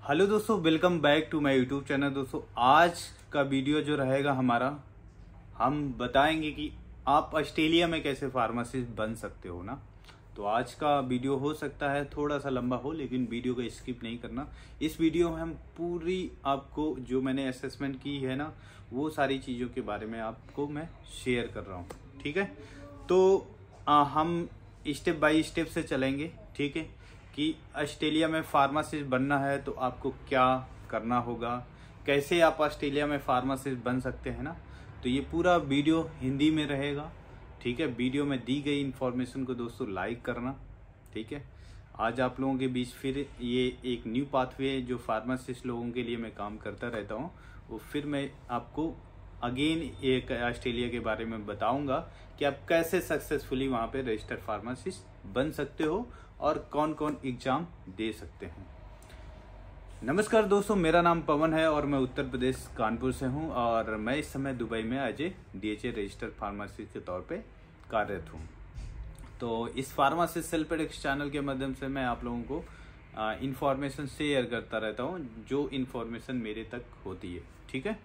Hello दोस्तों, welcome back to my YouTube channel. दोस्तों आज का वीडियो जो रहेगा हमारा, हम बताएंगे कि आप ऑस्ट्रेलिया में कैसे फार्मासिस्ट बन सकते हो ना। तो आज का वीडियो हो सकता है थोड़ा सा लंबा हो, लेकिन वीडियो को स्किप नहीं करना। इस वीडियो में हम पूरी आपको जो मैंने असेसमेंट की है ना, वो सारी चीज़ों के बारे में आपको मैं शेयर कर रहा हूँ। ठीक है, तो हम स्टेप बाय स्टेप से चलेंगे। ठीक है, कि ऑस्ट्रेलिया में फार्मासिस्ट बनना है तो आपको क्या करना होगा, कैसे आप ऑस्ट्रेलिया में फार्मासिस्ट बन सकते हैं ना। तो ये पूरा वीडियो हिंदी में रहेगा। ठीक है, वीडियो में दी गई इन्फॉर्मेशन को दोस्तों लाइक करना। ठीक है, आज आप लोगों के बीच फिर ये एक न्यू पाथवे जो फार्मासिस्ट लोगों के लिए मैं काम करता रहता हूँ, वो फिर मैं आपको अगेन एक ऑस्ट्रेलिया के बारे में बताऊंगा कि आप कैसे सक्सेसफुली वहाँ पे रजिस्टर्ड फार्मासिस्ट बन सकते हो और कौन कौन एग्जाम दे सकते हैं। नमस्कार दोस्तों, मेरा नाम पवन है और मैं उत्तर प्रदेश कानपुर से हूं और मैं इस समय दुबई में as a DHA registered pharmacist के तौर पे कार्यरत हूं। तो इस फार्मासिस्ट सेल्फ प्रोडक्ट्स चैनल के माध्यम से मैं आप लोगों को इंफॉर्मेशन शेयर करता रहता हूं, जो इन्फॉर्मेशन मेरे तक होती है। ठीक है,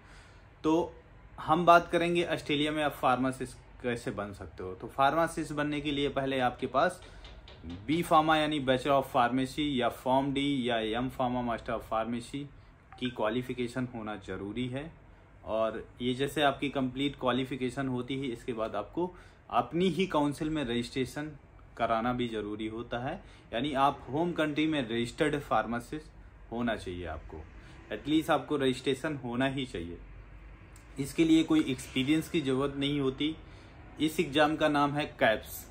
तो हम बात करेंगे ऑस्ट्रेलिया में आप फार्मासिस्ट कैसे बन सकते हो। तो फार्मासिस्ट बनने के लिए पहले आपके पास बी फार्मा यानी बैचलर ऑफ फार्मेसी या फॉर्म डी या M pharma master of pharmacy की क्वालिफिकेशन होना जरूरी है। और ये जैसे आपकी कंप्लीट क्वालिफिकेशन होती है, इसके बाद आपको अपनी ही काउंसिल में रजिस्ट्रेशन कराना भी जरूरी होता है। यानी आप होम कंट्री में रजिस्टर्ड फार्मासिस्ट होना चाहिए। आपको एटलीस्ट आपको रजिस्ट्रेशन होना ही चाहिए। इसके लिए कोई एक्सपीरियंस की जरूरत नहीं होती। इस एग्जाम का नाम है कैप्स।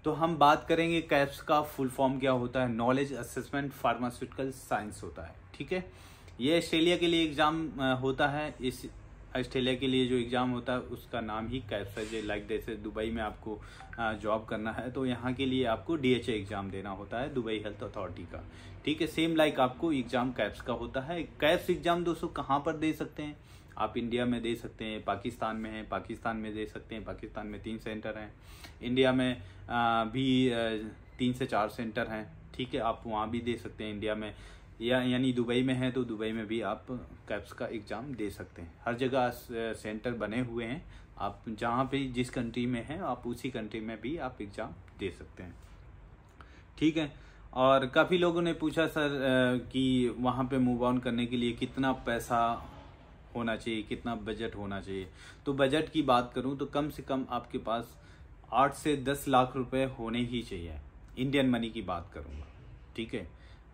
तो हम बात करेंगे कैप्स का फुल फॉर्म क्या होता है। नॉलेज असेसमेंट फार्मास्यूटिकल साइंस होता है। ठीक है, ये ऑस्ट्रेलिया के लिए एग्जाम होता है। इस ऑस्ट्रेलिया के लिए जो एग्जाम होता है उसका नाम ही कैप्स है। लाइक जैसे दुबई में आपको जॉब करना है तो यहाँ के लिए आपको DHA एग्जाम देना होता है, दुबई हेल्थ अथॉरिटी का। ठीक है, सेम लाइक आपको एग्जाम कैप्स का होता है। कैप्स एग्जाम दोस्तों कहाँ पर दे सकते हैं आप? इंडिया में दे सकते हैं, पाकिस्तान में है, पाकिस्तान में दे सकते हैं। पाकिस्तान में 3 सेंटर हैं, इंडिया में भी 3 से 4 सेंटर हैं। ठीक है, आप वहाँ भी दे सकते हैं इंडिया में, यानी दुबई में है तो दुबई में भी आप कैप्स का एग्ज़ाम दे सकते हैं। हर जगह सेंटर बने हुए हैं। आप जहाँ पे जिस कंट्री में हैं आप उसी कंट्री में भी आप एग्ज़ाम दे सकते हैं। ठीक है, और काफ़ी लोगों ने पूछा सर कि वहाँ पे मूव ऑन करने के लिए कितना पैसा होना चाहिए, कितना बजट होना चाहिए। तो बजट की बात करूं तो कम से कम आपके पास 8 से 10 लाख रुपए होने ही चाहिए। इंडियन मनी की बात करूंगा। ठीक है,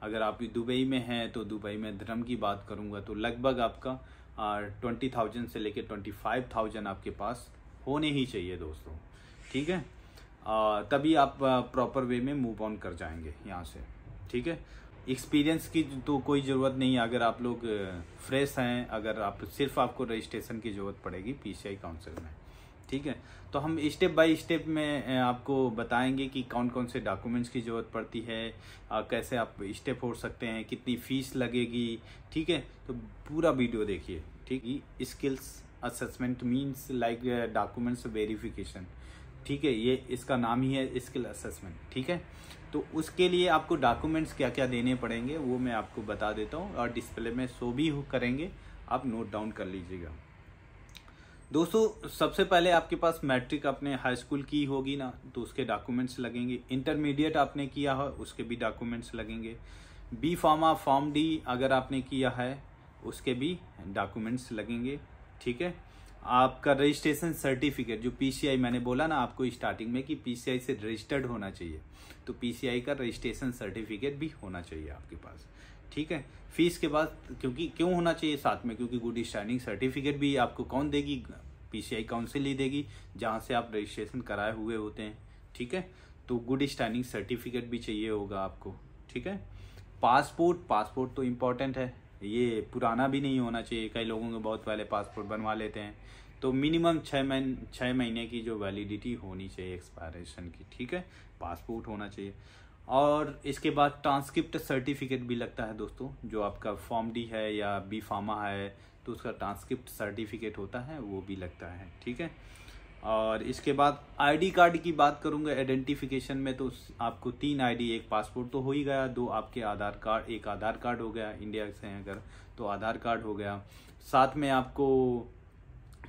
अगर आप दुबई में हैं तो दुबई में दिरहम की बात करूंगा तो लगभग आपका 20,000 से लेकर 25,000 आपके पास होने ही चाहिए दोस्तों। ठीक है, तभी आप प्रॉपर वे में मूव ऑन कर जाएंगे यहाँ से। ठीक है, एक्सपीरियंस की तो कोई ज़रूरत नहीं है। अगर आप लोग फ्रेश हैं, अगर आप सिर्फ आपको रजिस्ट्रेशन की ज़रूरत पड़ेगी PCI काउंसिल में। ठीक है, तो हम स्टेप बाय स्टेप में आपको बताएंगे कि कौन कौन से डॉक्यूमेंट्स की ज़रूरत पड़ती है, कैसे आप स्टेप हो सकते हैं, कितनी फीस लगेगी। ठीक है, तो पूरा वीडियो देखिए। ठीक है, skills assessment means like documents verification. ठीक है, ये इसका नाम ही है स्किल असेसमेंट। ठीक है, तो उसके लिए आपको डॉक्यूमेंट्स क्या क्या देने पड़ेंगे वो मैं आपको बता देता हूँ और डिस्प्ले में शो भी करेंगे, आप नोट डाउन कर लीजिएगा। दोस्तों सबसे पहले आपके पास मैट्रिक आपने हाई स्कूल की होगी ना, तो उसके डॉक्यूमेंट्स लगेंगे। इंटरमीडिएट आपने किया है उसके भी डॉक्यूमेंट्स लगेंगे। बी फार्मा फॉर्म डी अगर आपने किया है उसके भी डॉक्यूमेंट्स लगेंगे। ठीक है, आपका रजिस्ट्रेशन सर्टिफिकेट जो PCI, मैंने बोला ना आपको स्टार्टिंग में कि PCI से रजिस्टर्ड होना चाहिए, तो PCI का रजिस्ट्रेशन सर्टिफिकेट भी होना चाहिए आपके पास। ठीक है, फीस के बाद क्यों होना चाहिए साथ में, क्योंकि गुड स्टैंडिंग सर्टिफिकेट भी आपको कौन देगी? PCI काउंसिल ही देगी, जहाँ से आप रजिस्ट्रेशन कराए हुए होते हैं। ठीक है, तो गुड स्टैंडिंग सर्टिफिकेट भी चाहिए होगा आपको। ठीक है, पासपोर्ट तो इम्पोर्टेंट है, ये पुराना भी नहीं होना चाहिए। कई लोगों के बहुत पहले पासपोर्ट बनवा लेते हैं, तो मिनिमम 6 महीने की जो वैलिडिटी होनी चाहिए एक्सपायरेशन की। ठीक है, पासपोर्ट होना चाहिए। और इसके बाद ट्रांसक्रिप्ट सर्टिफिकेट भी लगता है दोस्तों, जो आपका फॉर्म डी है या बी फार्मा है तो उसका ट्रांसक्रिप्ट सर्टिफिकेट होता है, वो भी लगता है। ठीक है, और इसके बाद आईडी कार्ड की बात करूंगा आइडेंटिफिकेशन में, तो आपको 3 आईडी, एक पासपोर्ट तो हो ही गया, 2 आपके आधार कार्ड, एक आधार कार्ड हो गया, इंडिया से हैं अगर तो आधार कार्ड हो गया, साथ में आपको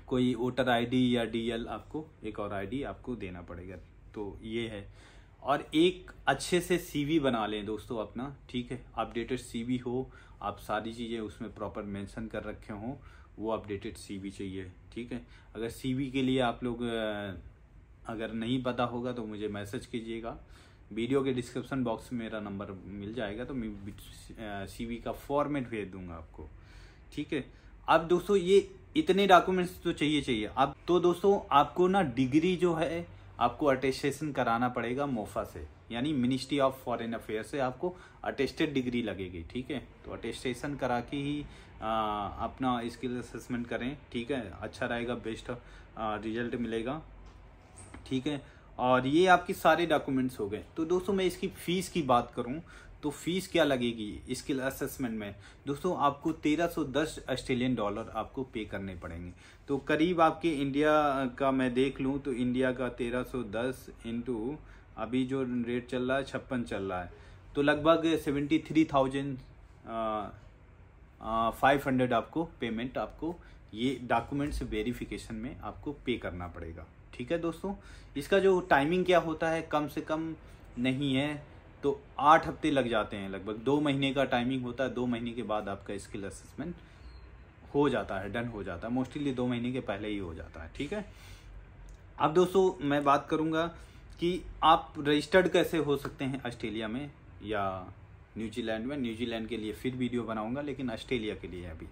कोई वोटर आईडी या डीएल, आपको एक और आईडी आपको देना पड़ेगा। तो ये है, और एक अच्छे से सीवी बना लें दोस्तों अपना, ठीक है, अपडेटेड सीवी हो, आप सारी चीज़ें उसमें प्रॉपर मेंशन कर रखे हों, वो अपडेटेड सीवी चाहिए, ठीक है। अगर सीवी के लिए आप लोग अगर नहीं पता होगा तो मुझे मैसेज कीजिएगा, वीडियो के डिस्क्रिप्शन बॉक्स में मेरा नंबर मिल जाएगा, तो मैं सीवी का फॉर्मेट भेज दूंगा आपको, ठीक है। अब दोस्तों ये इतने डॉक्यूमेंट्स तो चाहिए। अब तो दोस्तों आपको ना डिग्री जो है आपको अटेस्टेशन कराना पड़ेगा मोफा से, यानी मिनिस्ट्री ऑफ फॉरेन अफेयर से आपको अटेस्टेड डिग्री लगेगी, ठीक है। तो अटेस्टेशन करा के ही अपना स्किल असेसमेंट करें, ठीक है, अच्छा रहेगा, बेस्ट रिजल्ट मिलेगा, ठीक है। और ये आपके सारे डॉक्यूमेंट्स हो गए। तो दोस्तों मैं इसकी फीस की बात करूं तो फीस क्या लगेगी स्किल असेसमेंट में, दोस्तों आपको 1310 ऑस्ट्रेलियन डॉलर आपको पे करने पड़ेंगे। तो करीब आपके इंडिया का मैं देख लूं तो इंडिया का 1310 इंटू अभी जो रेट चल रहा है 56 चल रहा है, तो लगभग 73,500 आपको पेमेंट आपको ये डॉक्यूमेंट्स वेरिफिकेशन में आपको पे करना पड़ेगा, ठीक है दोस्तों। इसका जो टाइमिंग क्या होता है, कम से कम नहीं है तो 8 हफ्ते लग जाते हैं, लगभग 2 महीने का टाइमिंग होता है। 2 महीने के बाद आपका स्किल असेसमेंट हो जाता है, डन हो जाता है, मोस्टली 2 महीने के पहले ही हो जाता है, ठीक है। अब दोस्तों मैं बात करूंगा कि आप रजिस्टर्ड कैसे हो सकते हैं ऑस्ट्रेलिया में या न्यूजीलैंड में। न्यूजीलैंड के लिए फिर वीडियो बनाऊंगा, लेकिन ऑस्ट्रेलिया के लिए अभी,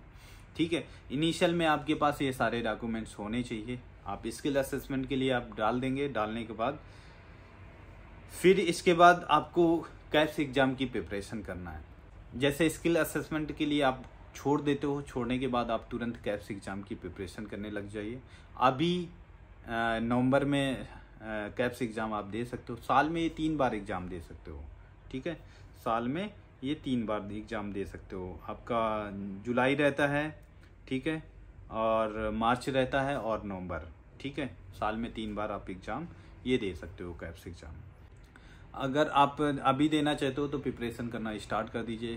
ठीक है। इनिशियल में आपके पास ये सारे डॉक्यूमेंट्स होने चाहिए। आप स्किल असेसमेंट के लिए आप डाल देंगे, डालने के बाद फिर इसके बाद आपको कैप्स एग्जाम की प्रिपरेशन करना है। जैसे स्किल असेसमेंट के लिए आप छोड़ देते हो, छोड़ने के बाद आप तुरंत कैप्स एग्जाम की प्रिपरेशन करने लग जाइए। अभी नवंबर में कैप्स एग्जाम आप दे सकते हो, साल में ये 3 बार एग्जाम दे सकते हो, ठीक है। साल में ये 3 बार एग्जाम दे सकते हो। आपका जुलाई रहता है, ठीक है, और मार्च रहता है और नवंबर, ठीक है। साल में 3 बार आप एग्जाम ये दे सकते हो कैप्स एग्जाम। अगर आप अभी देना चाहते हो तो प्रिपरेशन करना स्टार्ट कर दीजिए,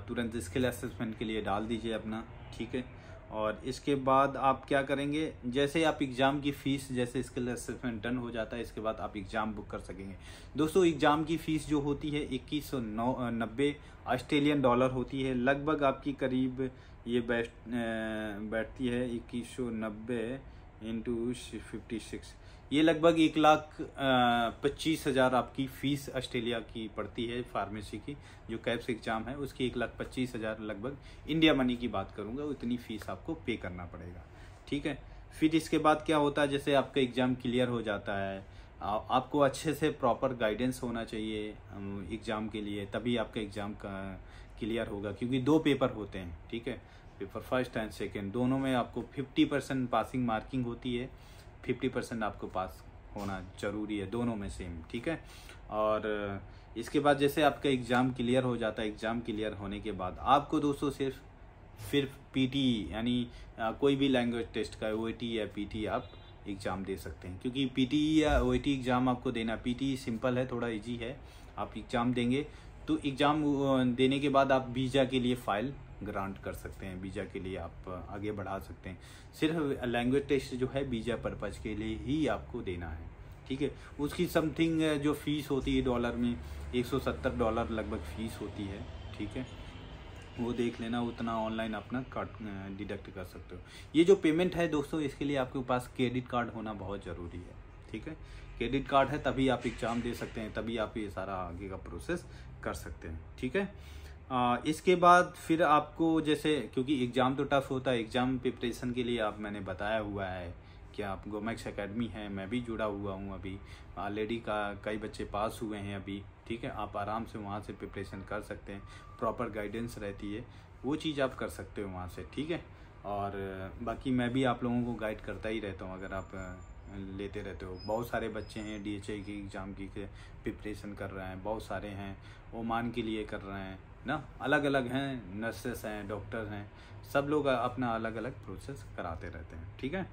तुरंत स्किल असेसमेंट के लिए डाल दीजिए अपना, ठीक है। और इसके बाद आप क्या करेंगे, जैसे आप एग्ज़ाम की फ़ीस, जैसे स्किल असेसमेंट डन हो जाता है इसके बाद आप एग्ज़ाम बुक कर सकेंगे। दोस्तों एग्ज़ाम की फ़ीस जो होती है 2190 ऑस्ट्रेलियन डॉलर होती है, लगभग आपकी करीब ये बैठती है 2190 इंटू 56, ये लगभग 1,25,000 आपकी फ़ीस ऑस्ट्रेलिया की पड़ती है फार्मेसी की। जो कैप्स एग्ज़ाम है उसकी 1,25,000 लगभग, इंडिया मनी की बात करूँगा, उतनी फ़ीस आपको पे करना पड़ेगा, ठीक है। फिर इसके बाद क्या होता है, जैसे आपका एग्ज़ाम क्लियर हो जाता है, आपको अच्छे से प्रॉपर गाइडेंस होना चाहिए एग्ज़ाम के लिए, तभी आपका एग्ज़ाम का क्लियर होगा, क्योंकि 2 पेपर होते हैं, ठीक है। पेपर फर्स्ट एंड सेकेंड दोनों में आपको 50% पासिंग मार्किंग होती है, 50% आपको पास होना जरूरी है दोनों में सेम, ठीक है। और इसके बाद जैसे आपका एग्ज़ाम क्लियर हो जाता है, एग्ज़ाम क्लियर होने के बाद आपको दोस्तों सिर्फ पीटी यानी कोई भी लैंग्वेज टेस्ट का ओईटी या पीटी आप एग्ज़ाम दे सकते हैं, क्योंकि पीटी या ओईटी एग्ज़ाम आपको देना, पीटी सिंपल है, थोड़ा इजी है, आप एग्ज़ाम देंगे तो एग्ज़ाम देने के बाद आप वीज़ा के लिए फ़ाइल ग्रांट कर सकते हैं, वीज़ा के लिए आप आगे बढ़ा सकते हैं। सिर्फ लैंग्वेज टेस्ट जो है वीज़ा पर्पज के लिए ही आपको देना है, ठीक है। उसकी समथिंग जो फीस होती है डॉलर में $170 लगभग फीस होती है, ठीक है, वो देख लेना, उतना ऑनलाइन अपना कार्ड डिडक्ट कर सकते हो। ये जो पेमेंट है दोस्तों, इसके लिए आपके पास क्रेडिट कार्ड होना बहुत ज़रूरी है, ठीक है। क्रेडिट कार्ड है तभी आप एग्ज़ाम दे सकते हैं, तभी आप ये सारा आगे का प्रोसेस कर सकते हैं, ठीक है। इसके बाद फिर आपको जैसे, क्योंकि एग्ज़ाम तो टफ होता है, एग्ज़ाम प्रिपरेशन के लिए आप मैंने बताया हुआ है कि आप गोमैक्स एकेडमी है, मैं भी जुड़ा हुआ हूँ अभी, ऑलरेडी कई बच्चे पास हुए हैं अभी, ठीक है। आप आराम से वहाँ से प्रिपरेशन कर सकते हैं, प्रॉपर गाइडेंस रहती है, वो चीज़ आप कर सकते हो वहाँ से, ठीक है। और बाकी मैं भी आप लोगों को गाइड करता ही रहता हूँ, अगर आप लेते रहते हो। बहुत सारे बच्चे हैं DHA की एग्ज़ाम की प्रिपरेशन कर रहे हैं, बहुत सारे हैं ओमान के लिए कर रहे हैं ना, अलग अलग हैं, नर्सेस हैं, डॉक्टर हैं, सब लोग अपना अलग अलग प्रोसेस कराते रहते हैं, ठीक है।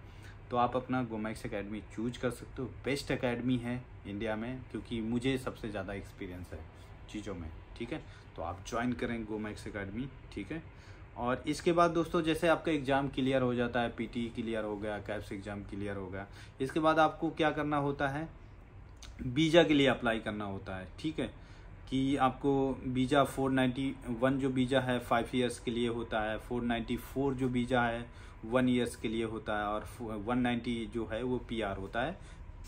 तो आप अपना गोमैक्स एकेडमी चूज कर सकते हो। बेस्ट एकेडमी है इंडिया में, क्योंकि मुझे सबसे ज़्यादा एक्सपीरियंस है चीज़ों में, ठीक है। तो आप ज्वाइन करें गोमैक्स एकेडमी, ठीक है। और इसके बाद दोस्तों जैसे आपका एग्ज़ाम क्लियर हो जाता है, पीटी क्लियर हो गया, कैप्स एग्ज़ाम क्लियर हो गया, इसके बाद आपको क्या करना होता है, वीज़ा के लिए अप्लाई करना होता है, ठीक है। कि आपको वीज़ा 491 जो वीज़ा है 5 ईयर्स के लिए होता है, 494 जो वीज़ा है 1 ईयर्स के लिए होता है, और 190 जो है वो पीआर होता है,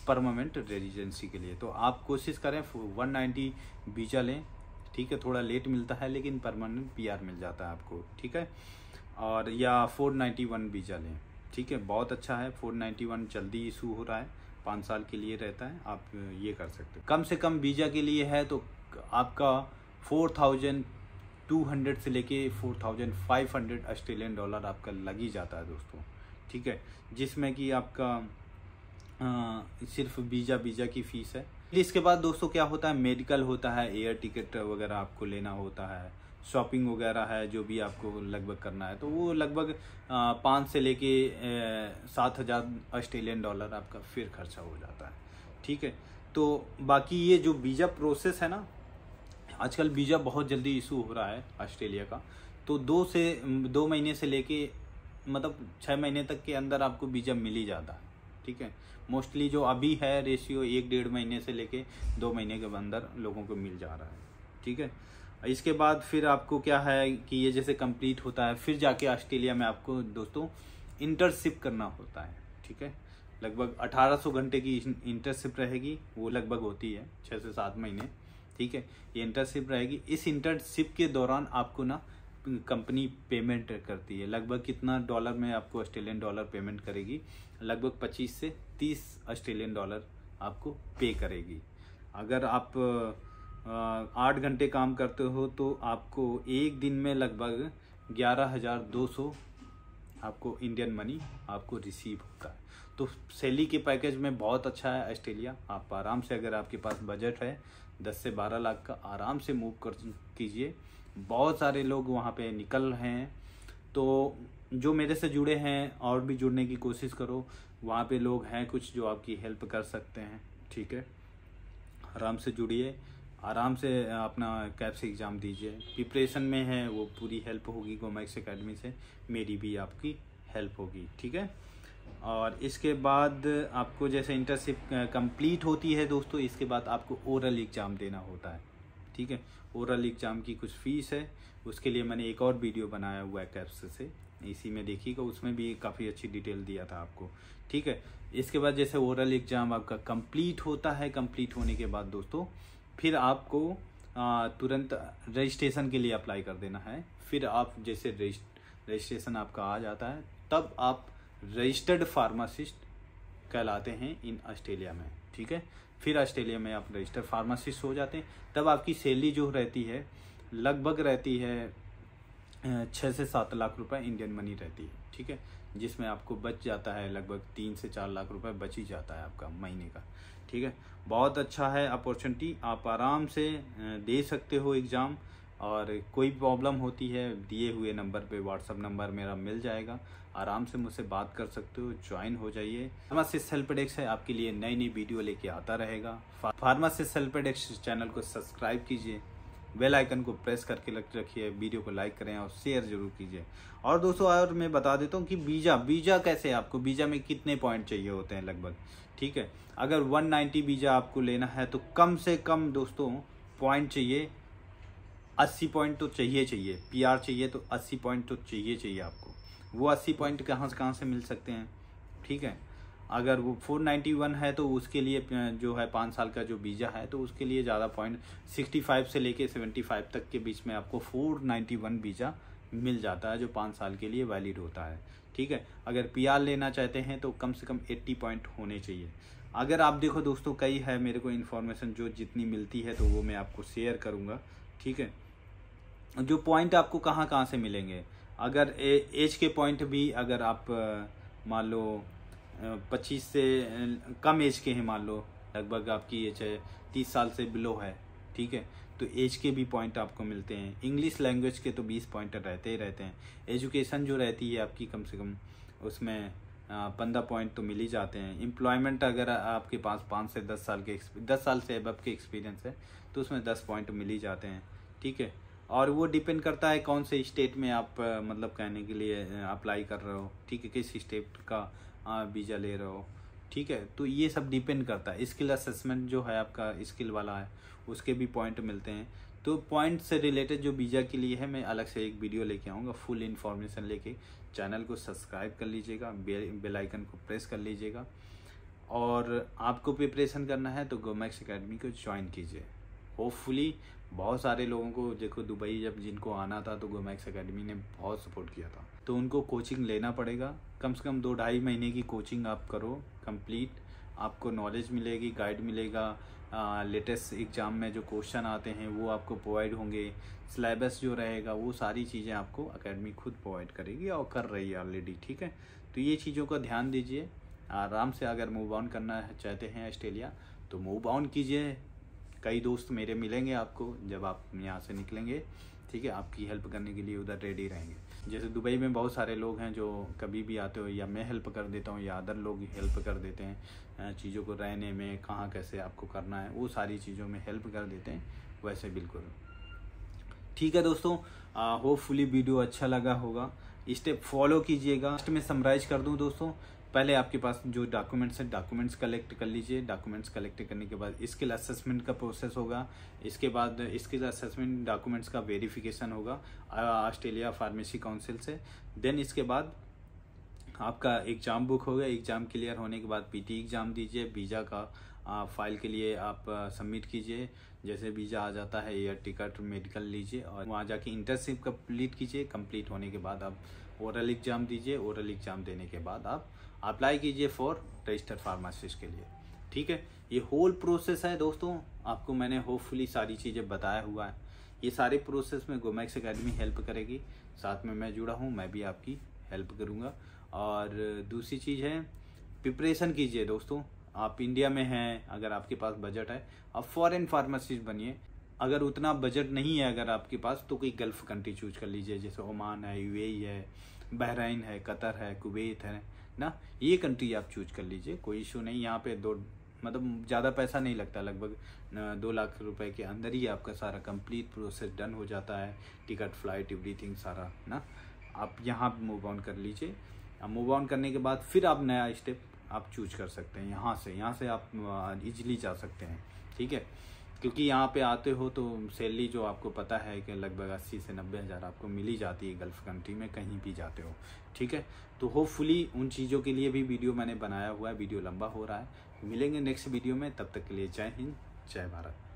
परमानेंट रेजिडेंसी के लिए। तो आप कोशिश करें 190 वीज़ा लें, ठीक है। थोड़ा लेट मिलता है लेकिन परमानेंट पीआर मिल जाता है आपको, ठीक है। और या 491 वीज़ा लें, ठीक है, बहुत अच्छा है। 491 जल्दी इशू हो रहा है, 5 साल के लिए रहता है, आप ये कर सकते हो। कम से कम वीज़ा के लिए है तो आपका 4200 से लेके 4500 ऑस्ट्रेलियन डॉलर आपका लग ही जाता है दोस्तों, ठीक है। जिसमें कि आपका सिर्फ वीज़ा की फ़ीस है। इसके बाद दोस्तों क्या होता है, मेडिकल होता है, एयर टिकट वगैरह आपको लेना होता है, शॉपिंग वगैरह है जो भी आपको लगभग करना है, तो वो लगभग 5 से लेके 7000 ऑस्ट्रेलियन डॉलर आपका फिर खर्चा हो जाता है, ठीक है। तो बाकी ये जो वीज़ा प्रोसेस है ना, आजकल वीज़ा बहुत जल्दी इशू हो रहा है ऑस्ट्रेलिया का, तो 2 महीने से लेके मतलब 6 महीने तक के अंदर आपको वीज़ा मिल ही जाता है, ठीक है। मोस्टली जो अभी है रेशियो 1-1.5 महीने से लेके 2 महीने के अंदर लोगों को मिल जा रहा है, ठीक है। इसके बाद फिर आपको क्या है कि ये जैसे कंप्लीट होता है, फिर जाके ऑस्ट्रेलिया में आपको दोस्तों इंटर्नशिप करना होता है, ठीक है। लगभग 1800 घंटे की इंटर्नशिप रहेगी, वो लगभग होती है 6 से 7 महीने, ठीक है। ये इंटर्नशिप रहेगी। इस इंटर्नशिप के दौरान आपको ना कंपनी पेमेंट करती है, लगभग कितना डॉलर में आपको ऑस्ट्रेलियन डॉलर पेमेंट करेगी, लगभग 25 से 30 ऑस्ट्रेलियन डॉलर आपको पे करेगी। अगर आप 8 घंटे काम करते हो तो आपको एक दिन में लगभग 11,200 आपको इंडियन मनी आपको रिसीव होता है। तो सैलरी के पैकेज में बहुत अच्छा है ऑस्ट्रेलिया। आप आराम से, अगर आपके पास बजट है 10 से 12 लाख का, आराम से मूव कर कीजिए। बहुत सारे लोग वहाँ पे निकल रहे हैं, तो जो मेरे से जुड़े हैं और भी जुड़ने की कोशिश करो। वहाँ पे लोग हैं कुछ जो आपकी हेल्प कर सकते हैं, ठीक है। आराम से जुड़िए, आराम से अपना कैप्स एग्ज़ाम दीजिए। प्रिपरेशन में है वो पूरी हेल्प होगी गोमैक्स एकेडमी से, मेरी भी आपकी हेल्प होगी, ठीक है। और इसके बाद आपको जैसे इंटर्नशिप कंप्लीट होती है दोस्तों, इसके बाद आपको ओरल एग्ज़ाम देना होता है, ठीक है। ओरल एग्ज़ाम की कुछ फ़ीस है, उसके लिए मैंने एक और वीडियो बनाया हुआ है कैप्स से, इसी में देखिएगा, उसमें भी काफ़ी अच्छी डिटेल दिया था आपको, ठीक है। इसके बाद जैसे ओरल एग्ज़ाम आपका कंप्लीट होता है, कंप्लीट होने के बाद दोस्तों फिर आपको तुरंत रजिस्ट्रेशन के लिए अप्लाई कर देना है। फिर आप जैसे रजिस्ट्रेशन आपका आ जाता है, तब आप रजिस्टर्ड फार्मासिस्ट कहलाते हैं इन ऑस्ट्रेलिया में, ठीक है। फिर ऑस्ट्रेलिया में आप रजिस्टर्ड फार्मासिस्ट हो जाते हैं। तब आपकी सैलरी जो रहती है लगभग रहती है 6 से 7 लाख रुपए इंडियन मनी रहती है, ठीक है। जिसमें आपको बच जाता है लगभग 3 से 4 लाख रुपए बच ही जाता है आपका महीने का, ठीक है। बहुत अच्छा है अपॉर्चुनिटी, आप आराम से दे सकते हो एग्ज़ाम। और कोई प्रॉब्लम होती है दिए हुए नंबर पे, व्हाट्सअप नंबर मेरा मिल जाएगा, आराम से मुझसे बात कर सकते हो, ज्वाइन हो जाइए। फार्मासिस्ट हेल्प डेस्क है, आपके लिए नई नई वीडियो लेके आता रहेगा। फार्मासिस्ट हेल्प डेस्क चैनल को सब्सक्राइब कीजिए, बेल आइकन को प्रेस करके रखिए, वीडियो को लाइक करें और शेयर जरूर कीजिए। और दोस्तों और मैं बता देता हूँ कि वीज़ा कैसे, आपको वीज़ा में कितने पॉइंट चाहिए होते हैं लगभग, ठीक है। अगर 190 वीज़ा आपको लेना है तो कम से कम दोस्तों पॉइंट चाहिए 80 पॉइंट तो चाहिए। पीआर चाहिए तो 80 पॉइंट तो चाहिए आपको। वो 80 पॉइंट कहाँ से मिल सकते हैं, ठीक है। अगर वो 491 है तो उसके लिए जो है 5 साल का जो वीज़ा है तो उसके लिए ज़्यादा पॉइंट 65 से लेके 75 तक के बीच में आपको 491 वीज़ा मिल जाता है, जो 5 साल के लिए वैलिड होता है, ठीक है। अगर पीआर लेना चाहते हैं तो कम से कम 80 पॉइंट होने चाहिए। अगर आप देखो दोस्तों, कई है मेरे को इन्फॉर्मेशन जो जितनी मिलती है तो वो मैं आपको शेयर करूँगा, ठीक है। जो पॉइंट आपको कहाँ से मिलेंगे, अगर एज के पॉइंट भी, अगर आप मान लो 25 से कम एज के हैं, मान लो लगभग आपकी एज है 30 साल से बिलो है, ठीक है, तो एज के भी पॉइंट आपको मिलते हैं। इंग्लिश लैंग्वेज के तो 20 पॉइंट रहते ही रहते हैं। एजुकेशन जो रहती है आपकी कम से कम उसमें 15 पॉइंट तो मिल ही जाते हैं। एम्प्लॉयमेंट अगर आपके पास 5 से 10 साल के 10 साल से अबव के एक्सपीरियंस है तो उसमें 10 पॉइंट मिल ही जाते हैं, ठीक है। और वो डिपेंड करता है कौन से स्टेट में आप मतलब कहने के लिए अप्लाई कर रहे हो, ठीक है, किस स्टेट का वीज़ा ले रहे हो, ठीक है। तो ये सब डिपेंड करता है। स्किल असेसमेंट जो है आपका स्किल वाला है उसके भी पॉइंट मिलते हैं। तो पॉइंट से रिलेटेड जो वीज़ा के लिए है मैं अलग से एक वीडियो लेके आऊँगा, फुल इन्फॉर्मेशन लेके। चैनल को सब्सक्राइब कर लीजिएगा, बेल आइकन को प्रेस कर लीजिएगा। और आपको प्रिपरेशन करना है तो गोमैक्स एकेडमी को ज्वाइन कीजिए। होपफुली बहुत सारे लोगों को देखो दुबई जब जिनको आना था तो गोमैक्स एकेडमी ने बहुत सपोर्ट किया था, तो उनको कोचिंग लेना पड़ेगा। कम से कम 2-2.5 महीने की कोचिंग आप करो कंप्लीट, आपको नॉलेज मिलेगी, गाइड मिलेगा, लेटेस्ट एग्ज़ाम में जो क्वेश्चन आते हैं वो आपको प्रोवाइड होंगे, सिलेबस जो रहेगा वो सारी चीज़ें आपको एकेडमी खुद प्रोवाइड करेगी और कर रही है ऑलरेडी, ठीक है। तो ये चीज़ों का ध्यान दीजिए। आराम से अगर मूव ऑन करना चाहते हैं ऑस्ट्रेलिया तो मूव ऑन कीजिए। कई दोस्त मेरे मिलेंगे आपको जब आप यहाँ से निकलेंगे, ठीक है, आपकी हेल्प करने के लिए उधर रेडी रहेंगे। जैसे दुबई में बहुत सारे लोग हैं जो कभी भी आते हो या मैं हेल्प कर देता हूँ या अदर लोग हेल्प कर देते हैं चीज़ों को रहने में, कहाँ कैसे आपको करना है वो सारी चीज़ों में हेल्प कर देते हैं। वैसे बिल्कुल ठीक है दोस्तों, होपफुली वीडियो अच्छा लगा होगा। स्टेप फॉलो कीजिएगा। लास्ट में समराइज कर दूं दोस्तों, पहले आपके पास जो डॉक्यूमेंट्स हैं डॉक्यूमेंट्स कलेक्ट कर लीजिए। डॉक्यूमेंट्स कलेक्ट करने के बाद स्किल असेसमेंट का प्रोसेस होगा। इसके बाद स्किल असेसमेंट डॉक्यूमेंट्स का वेरिफिकेशन होगा ऑस्ट्रेलिया फार्मेसी काउंसिल से। देन इसके बाद आपका एग्ज़ाम बुक होगा। एग्ज़ाम क्लियर होने के बाद पीटी एग्ज़ाम दीजिए। वीज़ा का फाइल के लिए आप सबमिट कीजिए। जैसे वीज़ा आ जाता है एयर टिकट मेडिकल लीजिए और वहाँ जाके इंटर्नशिप कंप्लीट कीजिए। कंप्लीट होने के बाद आप ओरल एग्ज़ाम दीजिए। ओरल एग्ज़ाम देने के बाद आप अप्लाई कीजिए फॉर रजिस्टर्ड फार्मासिस्ट के लिए, ठीक है। ये होल प्रोसेस है दोस्तों, आपको मैंने होपफुली सारी चीज़ें बताया हुआ है। ये सारे प्रोसेस में गोमैक्स एकेडमी हेल्प करेगी, साथ में मैं जुड़ा हूँ, मैं भी आपकी हेल्प करूँगा। और दूसरी चीज़ है प्रिपरेशन कीजिए दोस्तों। आप इंडिया में हैं, अगर आपके पास बजट है आप फॉरेन फार्मासिस्ट बनिए। अगर उतना बजट नहीं है अगर आपके पास तो कोई गल्फ़ कंट्री चूज कर लीजिए, जैसे ओमान है, यूएई है, बहरीन है, कतर है, कुवैत है ना, ये कंट्री आप चूज कर लीजिए, कोई इशू नहीं। यहाँ पे मतलब ज़्यादा पैसा नहीं लगता, लगभग 2 लाख रुपए के अंदर ही आपका सारा कंप्लीट प्रोसेस डन हो जाता है, टिकट फ्लाइट एवरीथिंग सारा ना। आप यहाँ मूव ऑन कर लीजिए। मूव ऑन करने के बाद फिर आप नया स्टेप आप चूज कर सकते हैं। यहाँ से आप इजीली जा सकते हैं, ठीक है। क्योंकि यहाँ पे आते हो तो सैलरी जो आपको पता है कि लगभग 80 से 90 हज़ार आपको मिल ही जाती है गल्फ़ कंट्री में कहीं भी जाते हो, ठीक है। तो होपफुली उन चीज़ों के लिए भी वीडियो मैंने बनाया हुआ है। वीडियो लंबा हो रहा है, मिलेंगे नेक्स्ट वीडियो में, तब तक के लिए जय हिंद, जय भारत।